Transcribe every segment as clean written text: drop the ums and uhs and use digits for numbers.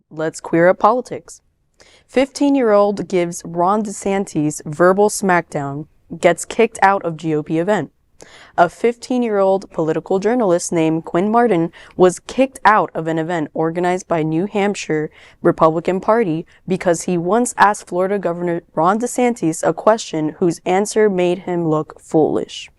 Let's queer up politics. 15-year-old gives Ron DeSantis verbal smackdown, gets kicked out of GOP event. A 15-year-old political journalist named Quinn Martin was kicked out of an event organized by New Hampshire Republican Party because he once asked Florida Governor Ron DeSantis a question whose answer made him look foolish.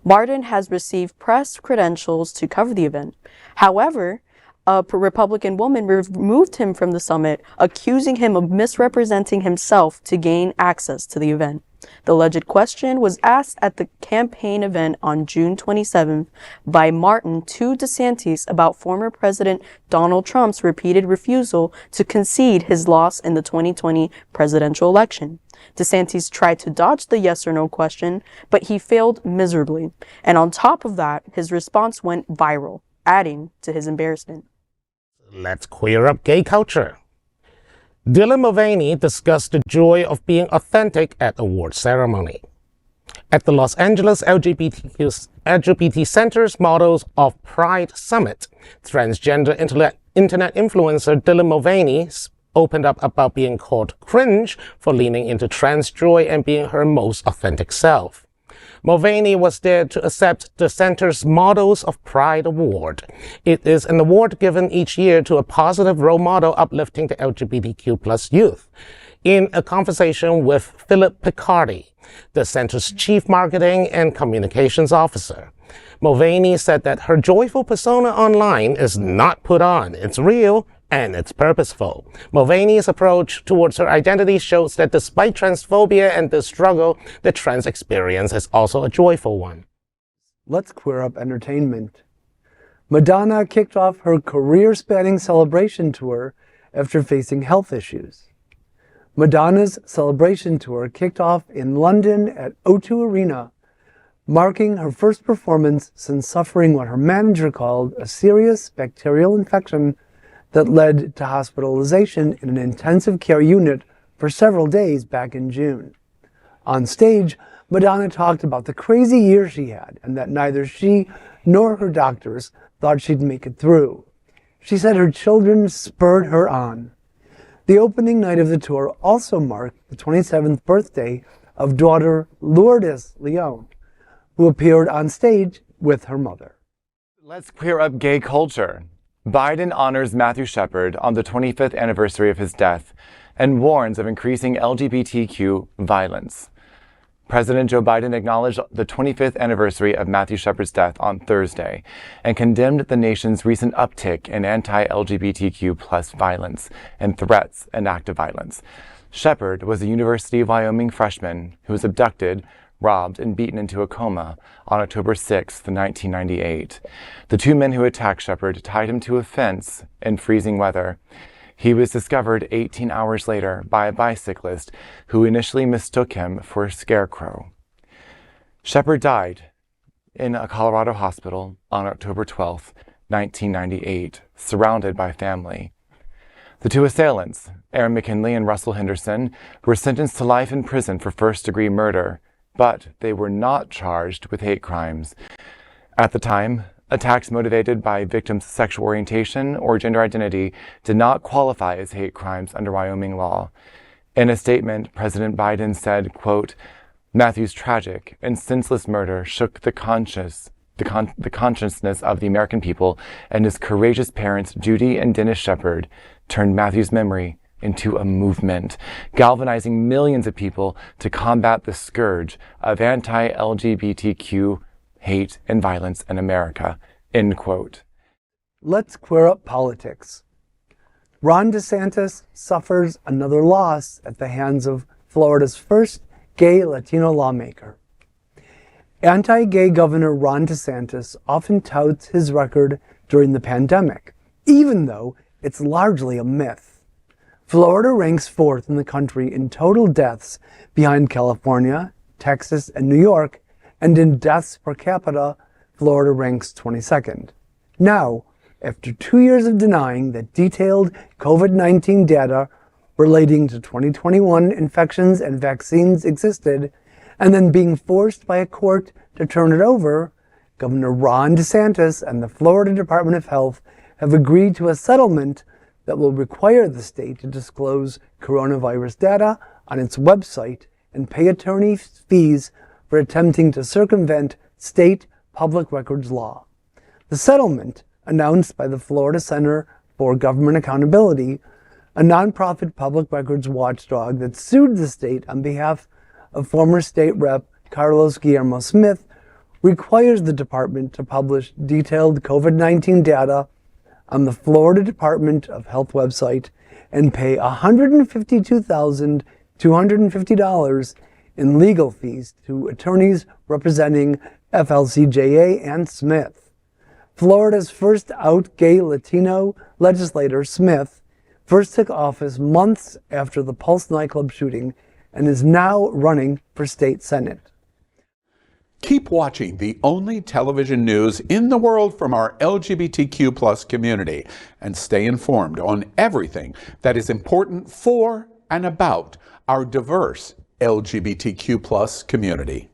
Martin has received press credentials to cover the event. However, a Republican woman removed him from the summit, accusing him of misrepresenting himself to gain access to the event. The alleged question was asked at the campaign event on June 27th by Martin to DeSantis about former President Donald Trump's repeated refusal to concede his loss in the 2020 presidential election. DeSantis tried to dodge the yes or no question, but he failed miserably. And on top of that, his response went viral, adding to his embarrassment. Let's queer up gay culture. Dylan Mulvaney discussed the joy of being authentic at award ceremony. At the Los Angeles LGBT Center's Models of Pride Summit, transgender internet influencer Dylan Mulvaney opened up about being called cringe for leaning into trans joy and being her most authentic self. Mulvaney was there to accept the center's Models of Pride Award. It is an award given each year to a positive role model uplifting the LGBTQ+ youth. In a conversation with Philip Picardi, the center's chief marketing and communications officer, Mulvaney said that her joyful persona online is not put on, it's real, and it's purposeful. Mulvaney's approach towards her identity shows that despite transphobia and the struggle, the trans experience is also a joyful one. Let's queer up entertainment. Madonna kicked off her career-spanning celebration tour after facing health issues. Madonna's celebration tour kicked off in London at O2 Arena, marking her first performance since suffering what her manager called a serious bacterial infection that led to hospitalization in an intensive care unit for several days back in June. On stage, Madonna talked about the crazy year she had and that neither she nor her doctors thought she'd make it through. She said her children spurred her on. The opening night of the tour also marked the 27th birthday of daughter Lourdes Leon, who appeared on stage with her mother. Let's queer up gay culture. Biden honors Matthew Shepard on the 25th anniversary of his death and warns of increasing LGBTQ violence. President Joe Biden acknowledged the 25th anniversary of Matthew Shepard's death on Thursday and condemned the nation's recent uptick in anti-LGBTQ+ violence and threats and active violence. Shepard was a University of Wyoming freshman who was abducted, robbed, and beaten into a coma on October 6, 1998. The two men who attacked Shepard tied him to a fence in freezing weather. He was discovered 18 hours later by a bicyclist who initially mistook him for a scarecrow. Shepard died in a Colorado hospital on October 12, 1998, surrounded by family. The two assailants, Aaron McKinley and Russell Henderson, were sentenced to life in prison for first-degree murder, but they were not charged with hate crimes. At the time, attacks motivated by victims' sexual orientation or gender identity did not qualify as hate crimes under Wyoming law. In a statement, President Biden said, quote, "Matthew's tragic and senseless murder shook the consciousness of the American people, and his courageous parents, Judy and Dennis Shepard, turned Matthew's memory into a movement, galvanizing millions of people to combat the scourge of anti-LGBTQ hate and violence in America," end quote. Let's queer up politics. Ron DeSantis suffers another loss at the hands of Florida's first gay Latino lawmaker. Anti-gay Governor Ron DeSantis often touts his record during the pandemic, even though it's largely a myth. Florida ranks fourth in the country in total deaths behind California, Texas, and New York, and in deaths per capita, Florida ranks 22nd. Now, after 2 years of denying that detailed COVID-19 data relating to 2021 infections and vaccines existed, and then being forced by a court to turn it over, Governor Ron DeSantis and the Florida Department of Health have agreed to a settlement that will require the state to disclose coronavirus data on its website and pay attorney fees for attempting to circumvent state public records law. The settlement, announced by the Florida Center for Government Accountability, a nonprofit public records watchdog that sued the state on behalf of former state rep Carlos Guillermo Smith, requires the department to publish detailed COVID-19 data on the Florida Department of Health website and pay $152,250 in legal fees to attorneys representing FLCJA and Smith. Florida's first out gay Latino legislator, Smith, first took office months after the Pulse nightclub shooting and is now running for state senate. Keep watching the only television news in the world from our LGBTQ+ community and stay informed on everything that is important for and about our diverse LGBTQ+ community.